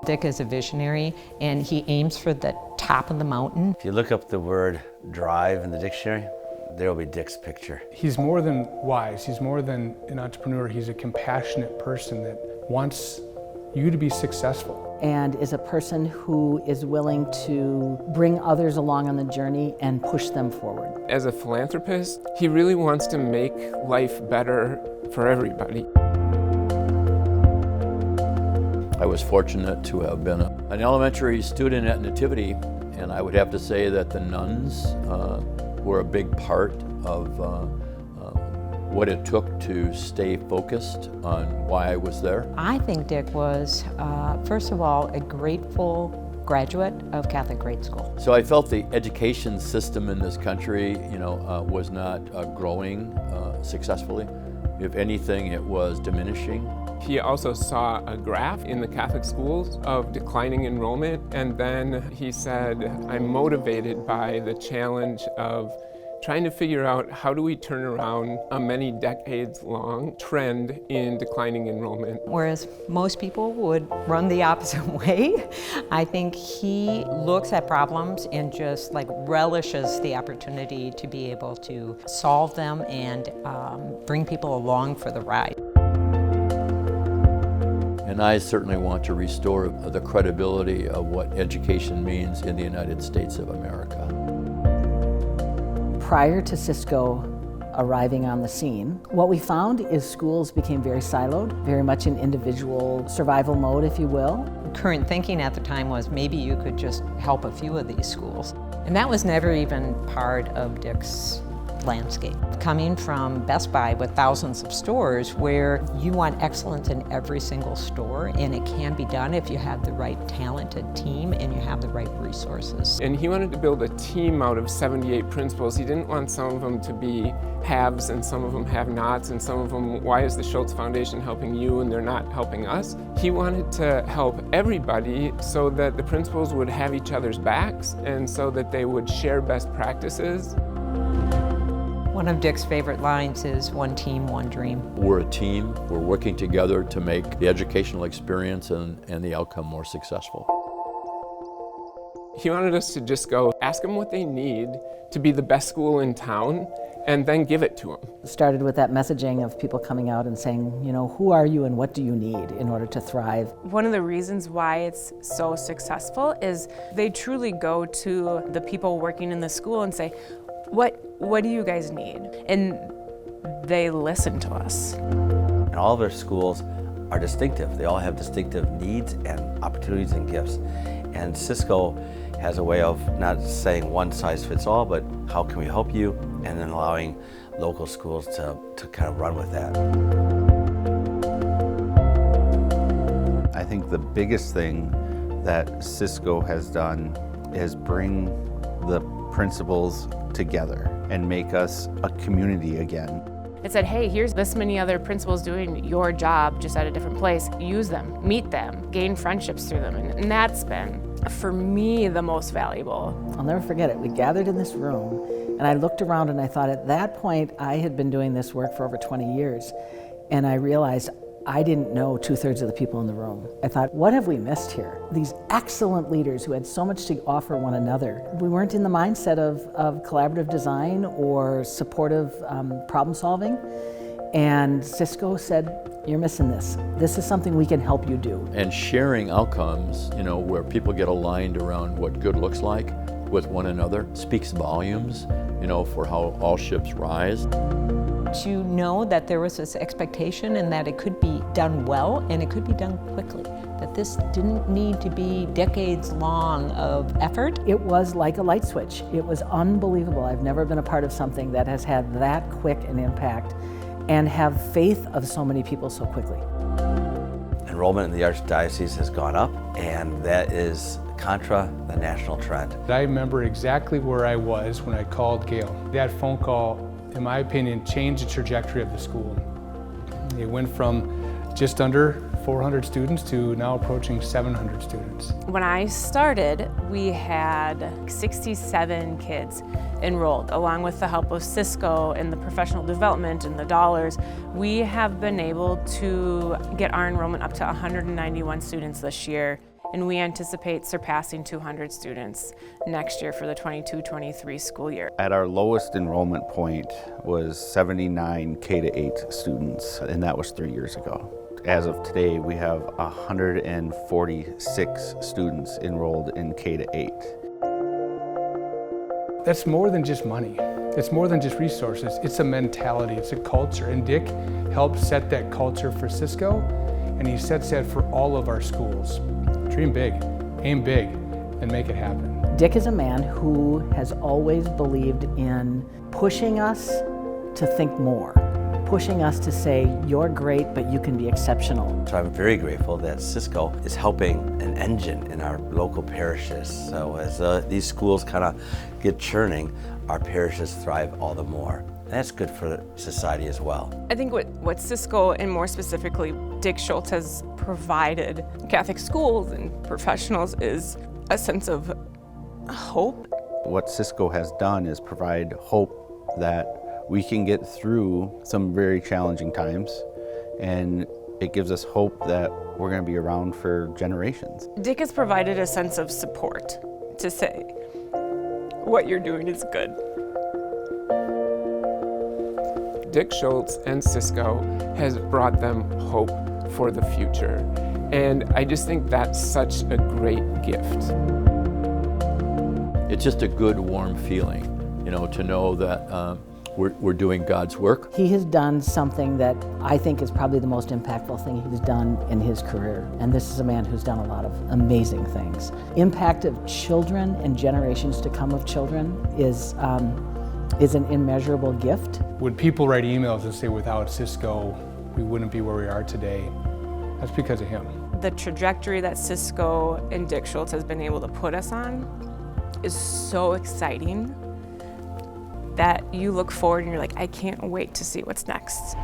Dick is a visionary, and he aims for the top of the mountain. If you look up the word drive in the dictionary, there will be Dick's picture. He's more than wise. He's more than an entrepreneur. He's a compassionate person that wants you to be successful. And is a person who is willing to bring others along on the journey and push them forward. As a philanthropist, he really wants to make life better for everybody. I was fortunate to have been an elementary student at Nativity, and I would have to say that the nuns were a big part of what it took to stay focused on why I was there. I think Dick was, first of all, a grateful graduate of Catholic grade school. So I felt the education system in this country, was not growing successfully. If anything, it was diminishing. He also saw a graph in the Catholic schools of declining enrollment, and then he said, I'm motivated by the challenge of trying to figure out how do we turn around a many decades-long trend in declining enrollment. Whereas most people would run the opposite way, I think he looks at problems and just relishes the opportunity to be able to solve them and bring people along for the ride. And I certainly want to restore the credibility of what education means in the United States of America. Prior to CSCOE arriving on the scene, what we found is schools became very siloed, very much in individual survival mode, if you will. Current thinking at the time was maybe you could just help a few of these schools. And that was never even part of Dick's landscape. Coming from Best Buy with thousands of stores where you want excellence in every single store, and it can be done if you have the right talented team and you have the right resources. And he wanted to build a team out of 78 principals. He didn't want some of them to be haves and some of them have nots and some of them, why is the Schulze Foundation helping you and they're not helping us? He wanted to help everybody so that the principals would have each other's backs and so that they would share best practices. One of Dick's favorite lines is, one team, one dream. We're a team. We're working together to make the educational experience and the outcome more successful. He wanted us to just go ask them what they need to be the best school in town and then give it to them. It started with that messaging of people coming out and saying, who are you and what do you need in order to thrive? One of the reasons why it's so successful is they truly go to the people working in the school and say, what do you guys need? And they listen to us. And all of our schools are distinctive. They all have distinctive needs and opportunities and gifts. And CSCOE has a way of not saying one size fits all, but how can we help you? And then allowing local schools to kind of run with that. I think the biggest thing that CSCOE has done is bring the principals together and make us a community again. It said, hey, here's this many other principals doing your job just at a different place. Use them, meet them, gain friendships through them. And that's been, for me, the most valuable. I'll never forget it. We gathered in this room and I looked around and I thought at that point I had been doing this work for over 20 years and I realized I didn't know 2/3 of the people in the room. I thought, what have we missed here? These excellent leaders who had so much to offer one another. We weren't in the mindset of collaborative design or supportive problem solving. And CSCOE said, you're missing this. This is something we can help you do. And sharing outcomes, where people get aligned around what good looks like with one another speaks volumes, for how all ships rise. To know that there was this expectation and that it could be done well and it could be done quickly, that this didn't need to be decades long of effort. It was like a light switch. It was unbelievable. I've never been a part of something that has had that quick an impact and have faith of so many people so quickly. Enrollment in the Archdiocese has gone up, and that is contra the national trend. I remember exactly where I was when I called Gail. That phone call, in my opinion, changed the trajectory of the school. It went from just under 400 students to now approaching 700 students. When I started, we had 67 kids enrolled. Along with the help of CSCOE and the professional development and the dollars, we have been able to get our enrollment up to 191 students this year. And we anticipate surpassing 200 students next year for the 22-23 school year. At our lowest enrollment point was 79 K-8 students, and that was 3 years ago. As of today, we have 146 students enrolled in K-8. That's more than just money. It's more than just resources. It's a mentality, it's a culture. And Dick helped set that culture for CSCOE, and he sets that for all of our schools. Dream big, aim big, and make it happen. Dick is a man who has always believed in pushing us to think more, pushing us to say, you're great, but you can be exceptional. So I'm very grateful that CSCOE is helping an engine in our local parishes. So as these schools kind of get churning, our parishes thrive all the more. And that's good for society as well. I think what CSCOE, and more specifically Dick Schulze, has provided Catholic schools and professionals is a sense of hope. What CSCOE has done is provide hope that we can get through some very challenging times, and it gives us hope that we're going to be around for generations. Dick has provided a sense of support to say, what you're doing is good. Dick Schulze and CSCOE has brought them hope for the future. And I just think that's such a great gift. It's just a good, warm feeling, you know, to know that we're doing God's work. He has done something that I think is probably the most impactful thing he's done in his career. And this is a man who's done a lot of amazing things. Impact of children and generations to come of children is an immeasurable gift. When people write emails and say, without CSCOE, we wouldn't be where we are today, that's because of him. The trajectory that CSCOE and Dick Schulze has been able to put us on is so exciting that you look forward and you're like, I can't wait to see what's next.